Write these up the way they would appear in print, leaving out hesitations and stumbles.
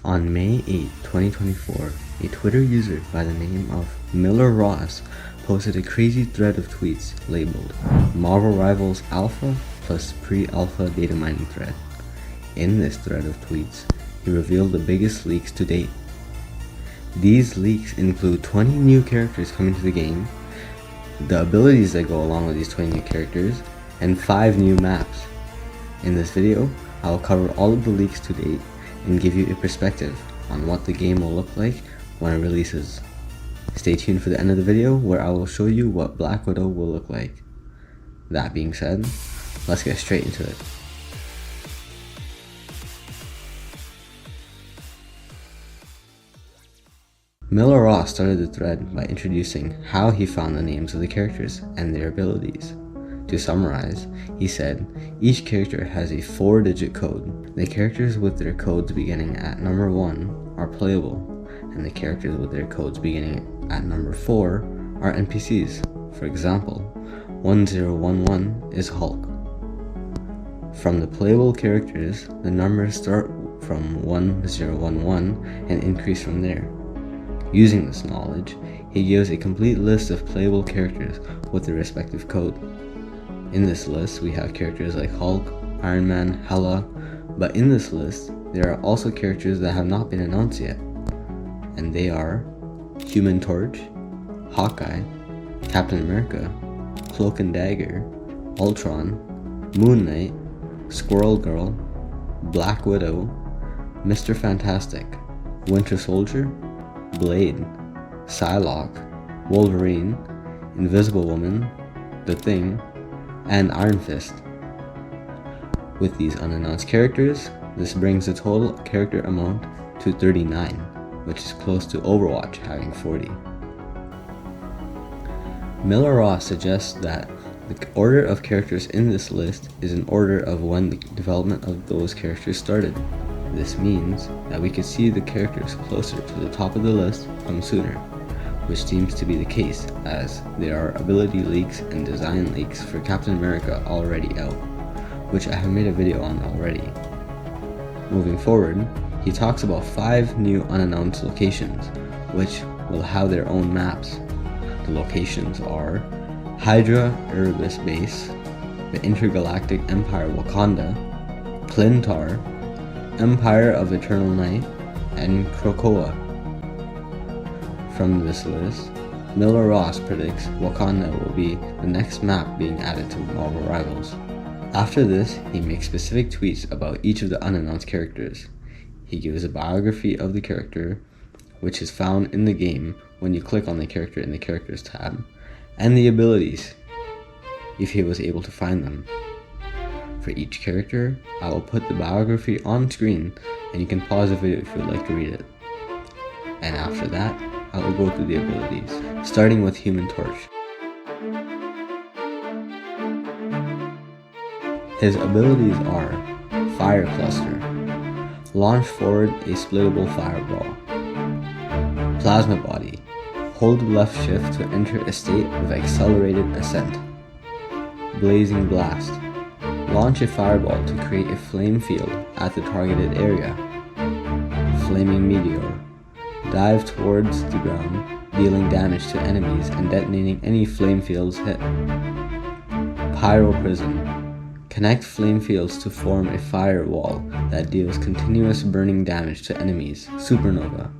On May 8, 2024, a Twitter user by the name of Miller Ross posted a crazy thread of tweets labeled Marvel Rivals Alpha plus Pre-Alpha Data Mining Thread. In this thread of tweets, he revealed the biggest leaks to date. These leaks include 20 new characters coming to the game, the abilities that go along with these 20 new characters, and 5 new maps. In this video, I will cover all of the leaks to date and give you a perspective on what the game will look like when it releases. Stay tuned for the end of the video where I will show you what Black Widow will look like. That being said, let's get straight into it. Miller Ross started the thread by introducing how he found the names of the characters and their abilities. To summarize, he said, each character has a 4-digit code. The characters with their codes beginning at number 1 are playable, and the characters with their codes beginning at number 4 are NPCs. For example, 1011 is Hulk. From the playable characters, the numbers start from 1011 and increase from there. Using this knowledge, he gives a complete list of playable characters with their respective code. In this list, we have characters like Hulk, Iron Man, Hela, but in this list, there are also characters that have not been announced yet, and they are Human Torch, Hawkeye, Captain America, Cloak and Dagger, Ultron, Moon Knight, Squirrel Girl, Black Widow, Mr. Fantastic, Winter Soldier, Blade, Psylocke, Wolverine, Invisible Woman, The Thing, and Iron Fist. With these unannounced characters, this brings the total character amount to 39, which is close to Overwatch having 40. Miller Ross suggests that the order of characters in this list is in order of when the development of those characters started. This means that we could see the characters closer to the top of the list come sooner, which seems to be the case as there are ability leaks and design leaks for Captain America already out, which I have made a video on already. Moving forward, he talks about 5 new unannounced locations, which will have their own maps. The locations are Hydra Erebus Base, the Intergalactic Empire Wakanda, Clintar, Empire of Eternal Night, and Krakoa. From this list, Miller Ross predicts Wakanda will be the next map being added to Marvel Rivals. After this, he makes specific tweets about each of the unannounced characters. He gives a biography of the character, which is found in the game when you click on the character in the Characters tab, and the abilities, if he was able to find them. For each character, I will put the biography on screen and you can pause the video if you would like to read it. And after that, I will go through the abilities, starting with Human Torch. His abilities are Fire Cluster, launch forward a splittable fireball, Plasma Body, hold left shift to enter a state of accelerated ascent, Blazing Blast, launch a fireball to create a flame field at the targeted area, Flaming Meteor, dive towards the ground, dealing damage to enemies and detonating any flame fields hit. Pyro Prism, connect flame fields to form a firewall that deals continuous burning damage to enemies. Supernova,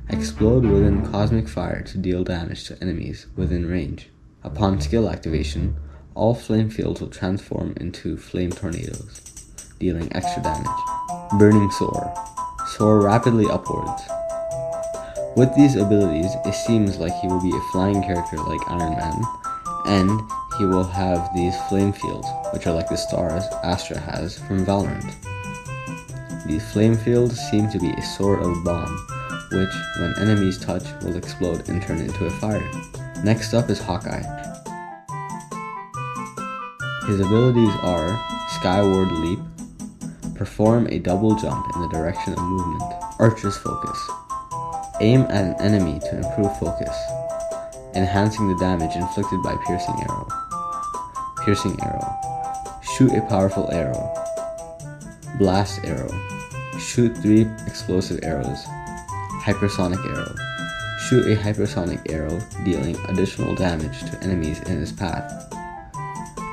explode within cosmic fire to deal damage to enemies within range. Upon skill activation, all flame fields will transform into flame tornadoes, dealing extra damage. Burning Soar, soar rapidly upwards. With these abilities, it seems like he will be a flying character like Iron Man, and he will have these flame fields, which are like the stars Astra has from Valorant. These flame fields seem to be a sort of bomb, which, when enemies touch, will explode and turn into a fire. Next up is Hawkeye. His abilities are Skyward Leap, perform a double jump in the direction of movement, Archer's Focus, aim at an enemy to improve focus, enhancing the damage inflicted by Piercing Arrow, Piercing Arrow, shoot a powerful arrow, Blast Arrow, Shoot 3 explosive arrows. Hypersonic arrow. Shoot a hypersonic arrow, dealing additional damage to enemies in its path.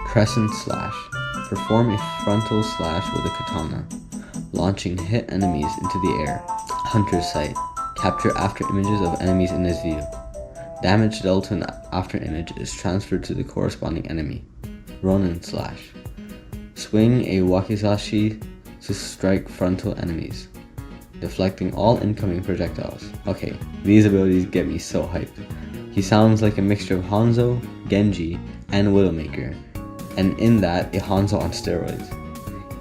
Crescent slash. Perform a frontal slash with a katana, launching hit enemies into the air. Hunter's sight. Capture after images of enemies in his view. Damage dealt to an after image is transferred to the corresponding enemy. Ronin slash. Swing a wakizashi to strike frontal enemies, deflecting all incoming projectiles. Okay, these abilities get me so hyped. He sounds like a mixture of Hanzo, Genji, and Widowmaker, and in that, a Hanzo on steroids.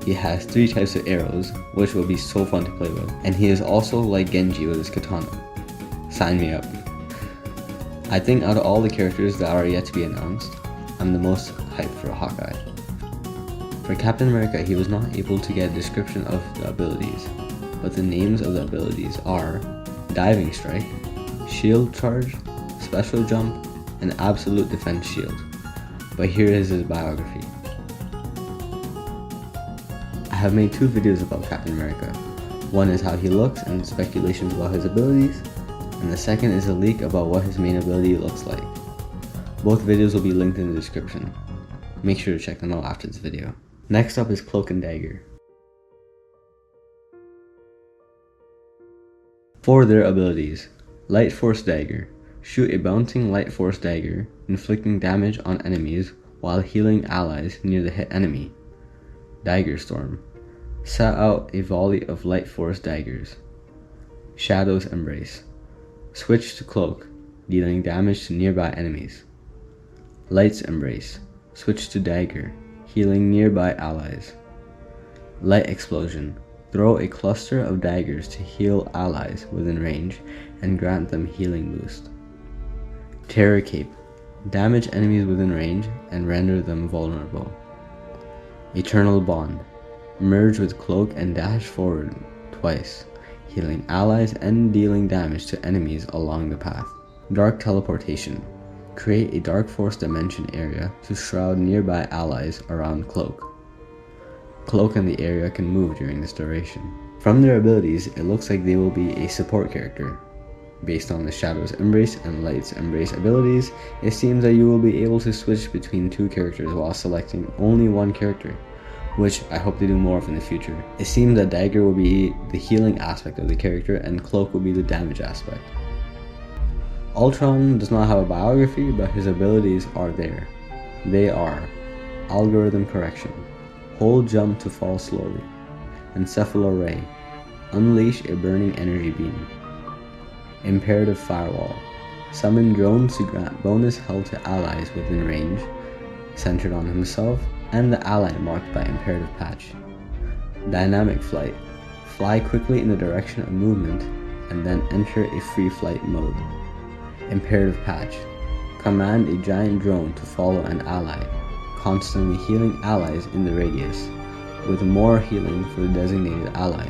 He has 3 types of arrows, which will be so fun to play with, and he is also like Genji with his katana. Sign me up. I think out of all the characters that are yet to be announced, I'm the most hyped for Hawkeye. For Captain America, he was not able to get a description of the abilities, but the names of the abilities are Diving Strike, Shield Charge, Special Jump, and Absolute Defense Shield. But here is his biography. I have made 2 videos about Captain America. One is how he looks and speculations about his abilities, and the second is a leak about what his main ability looks like. Both videos will be linked in the description. Make sure to check them out after this video. Next up is Cloak and Dagger. For their abilities, Light Force Dagger. Shoot a bouncing Light Force Dagger, inflicting damage on enemies while healing allies near the hit enemy. Dagger Storm. Set out a volley of Light Force Daggers. Shadow's Embrace. Switch to Cloak, dealing damage to nearby enemies. Light's Embrace. Switch to Dagger, healing nearby allies. Light Explosion. Throw a cluster of daggers to heal allies within range and grant them healing boost. Terror Cape. Damage enemies within range and render them vulnerable. Eternal Bond. Merge with Cloak and dash forward twice, healing allies and dealing damage to enemies along the path. Dark Teleportation. Create a Dark Force Dimension area to shroud nearby allies around Cloak. Cloak and the area can move during this duration. From their abilities, it looks like they will be a support character. Based on the Shadow's Embrace and Light's Embrace abilities, it seems that you will be able to switch between 2 characters while selecting only one character, which I hope they do more of in the future. It seems that Dagger will be the healing aspect of the character and Cloak will be the damage aspect. Ultron does not have a biography, but his abilities are there. They are Algorithm Correction, Hold Jump to fall slowly, Encephalo Ray, Unleash a burning energy beam, Imperative Firewall, Summon drones to grant bonus health to allies within range, centered on himself and the ally marked by Imperative Patch. Dynamic Flight, fly quickly in the direction of movement and then enter a free flight mode. Imperative Patch, command a giant drone to follow an ally, constantly healing allies in the radius, with more healing for the designated ally.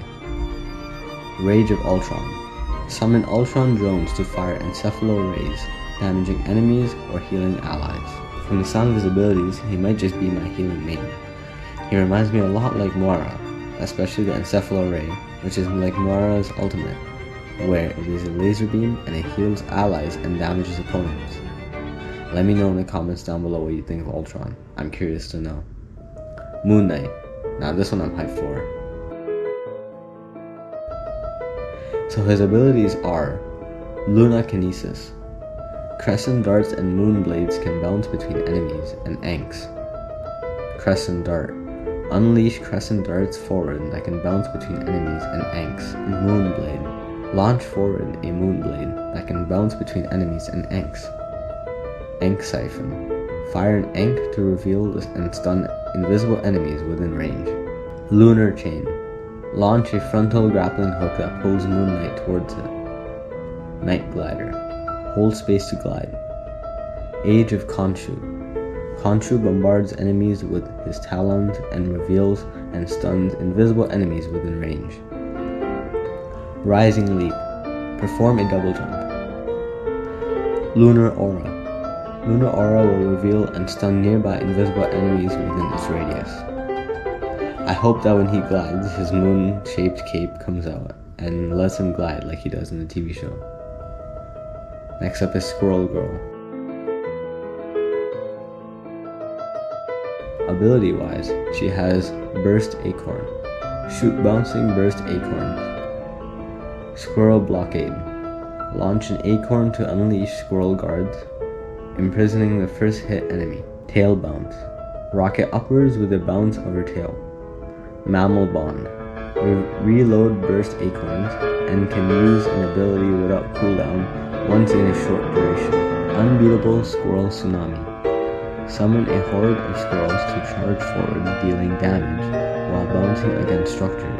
Rage of Ultron, summon Ultron drones to fire encephalo rays, damaging enemies or healing allies. From the sound of his abilities, he might just be my healing main. He reminds me a lot like Moira, especially the encephalo ray, which is like Moira's ultimate, where it is a laser beam and it heals allies and damages opponents. Let me know in the comments down below what you think of Ultron. I'm curious to know. Moon Knight. Now this one I'm hyped for. So his abilities are Luna Kinesis. Crescent darts and moon blades can bounce between enemies and Anks. Crescent Dart. Unleash crescent darts forward that can bounce between enemies and Anks. Moon Blade. Launch forward a moon blade that can bounce between enemies and Anks. Ank Siphon. Fire an Ank to reveal and stun invisible enemies within range. Lunar Chain. Launch a frontal grappling hook that pulls Moon Knight towards it. Night Glider. Hold space to glide. Age of Khonshu. Khonshu bombards enemies with his talons and reveals and stuns invisible enemies within range. Rising Leap. Perform a double jump. Lunar Aura. Lunar Aura will reveal and stun nearby invisible enemies within its radius. I hope that when he glides, his moon-shaped cape comes out and lets him glide like he does in the TV show. Next up is Squirrel Girl. Ability-wise, she has Burst Acorn. Shoot bouncing burst acorns. Squirrel Blockade. Launch an acorn to unleash squirrel guards, imprisoning the first hit enemy. Tail Bounce. Rocket upwards with a bounce of her tail. Mammal Bond. Reload burst acorns and can use an ability without cooldown once in a short duration. Unbeatable Squirrel Tsunami. Summon a horde of squirrels to charge forward, dealing damage while bouncing against structures.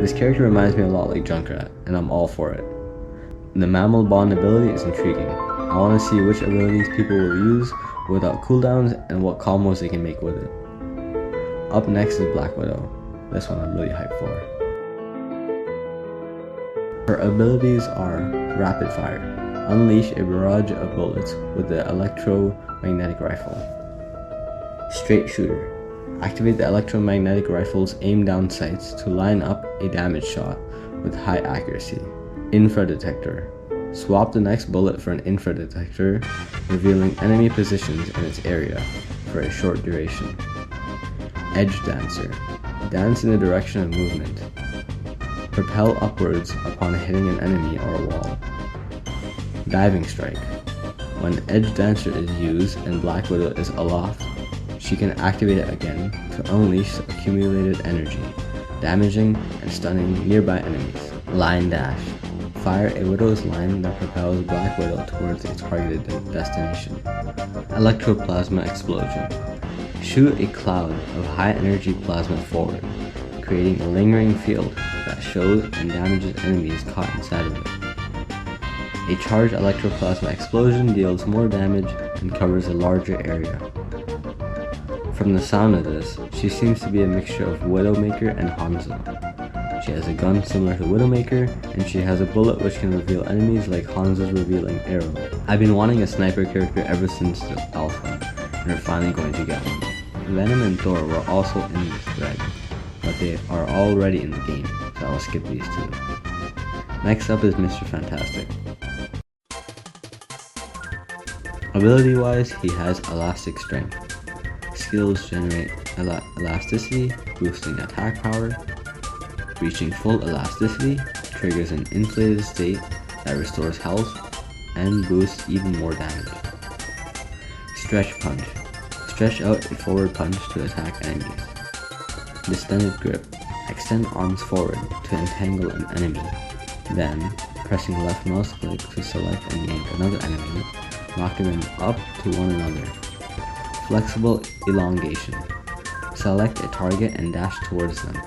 This character reminds me a lot like Junkrat, and I'm all for it. The Mammal Bond ability is intriguing. I want to see which abilities people will use without cooldowns and what combos they can make with it. Up next is Black Widow. This one I'm really hyped for. Her abilities are Rapid Fire. Unleash a barrage of bullets with the electromagnetic rifle. Straight Shooter. Activate the electromagnetic rifle's aim down sights to line up a damage shot with high accuracy. Infra Detector. Swap the next bullet for an infra detector, revealing enemy positions in its area for a short duration. Edge Dancer. Dance in the direction of movement. Propel upwards upon hitting an enemy or a wall. Diving Strike. When Edge Dancer is used and Black Widow is aloft, she can activate it again to unleash accumulated energy, damaging and stunning nearby enemies. Line Dash. Fire a Widow's line that propels Black Widow towards a targeted destination. Electroplasma Explosion. Shoot a cloud of high energy plasma forward, creating a lingering field that shows and damages enemies caught inside of it. A charged electroplasma explosion deals more damage and covers a larger area. From the sound of this, she seems to be a mixture of Widowmaker and Hanzo. She has a gun similar to Widowmaker, and she has a bullet which can reveal enemies like Hanzo's revealing arrow. I've been wanting a sniper character ever since the alpha, and we're finally going to get one. Venom and Thor were also in this thread, but they are already in the game, so I'll skip these two. Next up is Mr. Fantastic. Ability-wise, he has Elastic Strength. Skills generate elasticity, boosting attack power. Reaching full elasticity triggers an inflated state that restores health and boosts even more damage. Stretch Punch. Stretch out a forward punch to attack enemies. Distended Grip. Extend arms forward to entangle an enemy, then pressing left mouse click to select and yank another enemy, knocking them up to one another. Flexible Elongation. Select a target and dash towards them,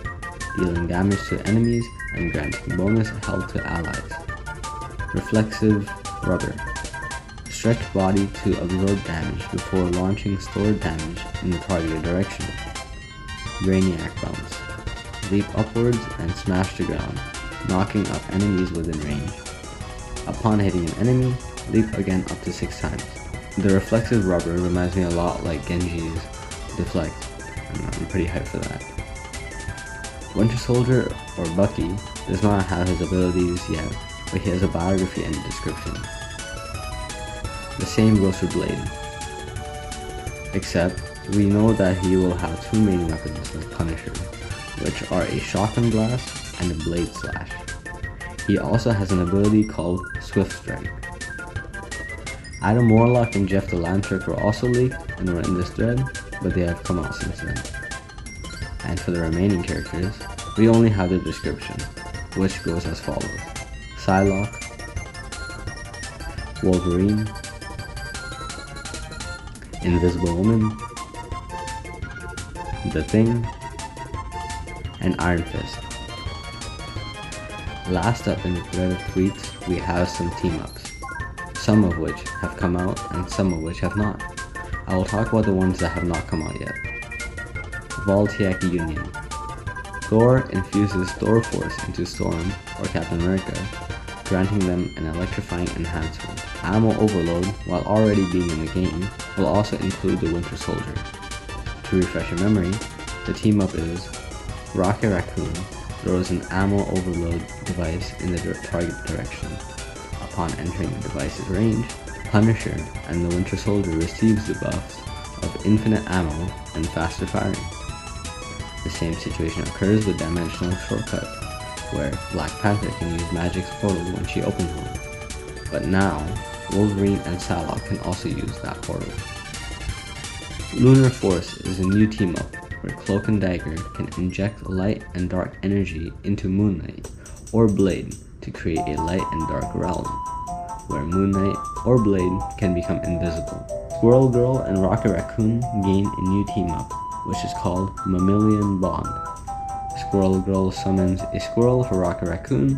dealing damage to enemies and granting bonus health to allies. Reflexive Rubber. Stretch body to absorb damage before launching stored damage in the targeted direction. Brainiac Bounce. Leap upwards and smash the ground, knocking up enemies within range. Upon hitting an enemy, leap again up to 6 times. The reflexive rubber reminds me a lot like Genji's Deflect, and I'm pretty hyped for that. Winter Soldier, or Bucky, does not have his abilities yet, but he has a biography and description. The same goes for Blade, except we know that he will have 2 main weapons like Punisher, which are a shotgun blast and a blade slash. He also has an ability called Swift Strike. Adam Warlock and Jeff the Lantern were also leaked and were in this thread, but they have come out since then. And for the remaining characters, we only have the description, which goes as follows: Psylocke, Wolverine, Invisible Woman, The Thing, and Iron Fist. Last up in the thread of tweets, we have some team-ups, some of which have come out and some of which have not. I will talk about the ones that have not come out yet. Voltiac Union. Thor infuses Thor Force into Storm or Captain America, granting them an electrifying enhancement. Ammo Overload, while already being in the game, will also include the Winter Soldier. To refresh your memory, the team-up is Rocket Raccoon throws an ammo overload device in the target direction. Upon entering the device's range, Punisher and the Winter Soldier receives the buffs of infinite ammo and faster firing. The same situation occurs with Dimensional Shortcut, where Black Panther can use Magic's portal when she opens one. But now, Wolverine and Psylocke can also use that portal. Lunar Force is a new team-up where Cloak and Dagger can inject light and dark energy into Moon Knight or Blade to create a light and dark realm, where Moon Knight or Blade can become invisible. Squirrel Girl and Rocket Raccoon gain a new team-up, which is called Mammalian Bond. Squirrel Girl summons a squirrel for Rocket Raccoon.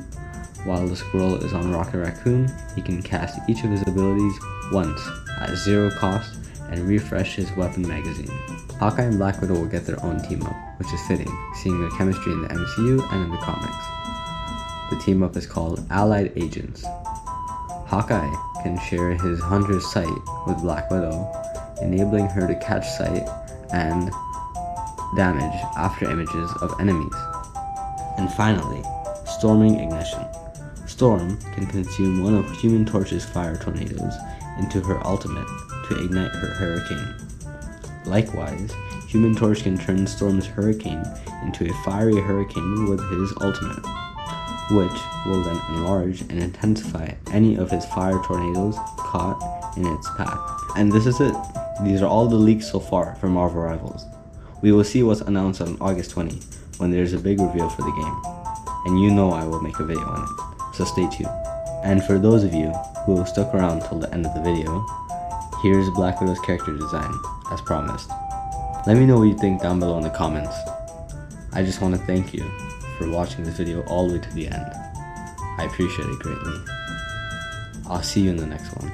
While the squirrel is on Rocket Raccoon, he can cast each of his abilities once at 0 cost and refresh his weapon magazine. Hawkeye and Black Widow will get their own team-up, which is fitting, seeing their chemistry in the MCU and in the comics. The team-up is called Allied Agents. Hawkeye can share his Hunter's Sight with Black Widow, enabling her to catch sight and damage after images of enemies. And finally, Storming Ignition. Storm can consume one of Human Torch's fire tornadoes into her ultimate to ignite her hurricane. Likewise, Human Torch can turn Storm's hurricane into a fiery hurricane with his ultimate, which will then enlarge and intensify any of his fire tornadoes caught in its path. And this is it. These are all the leaks so far for Marvel Rivals. We will see what's announced on August 20 when there's a big reveal for the game. And you know I will make a video on it, so stay tuned. And for those of you who have stuck around till the end of the video, here's Black Widow's character design, as promised. Let me know what you think down below in the comments. I just want to thank you for watching this video all the way to the end. I appreciate it greatly. I'll see you in the next one.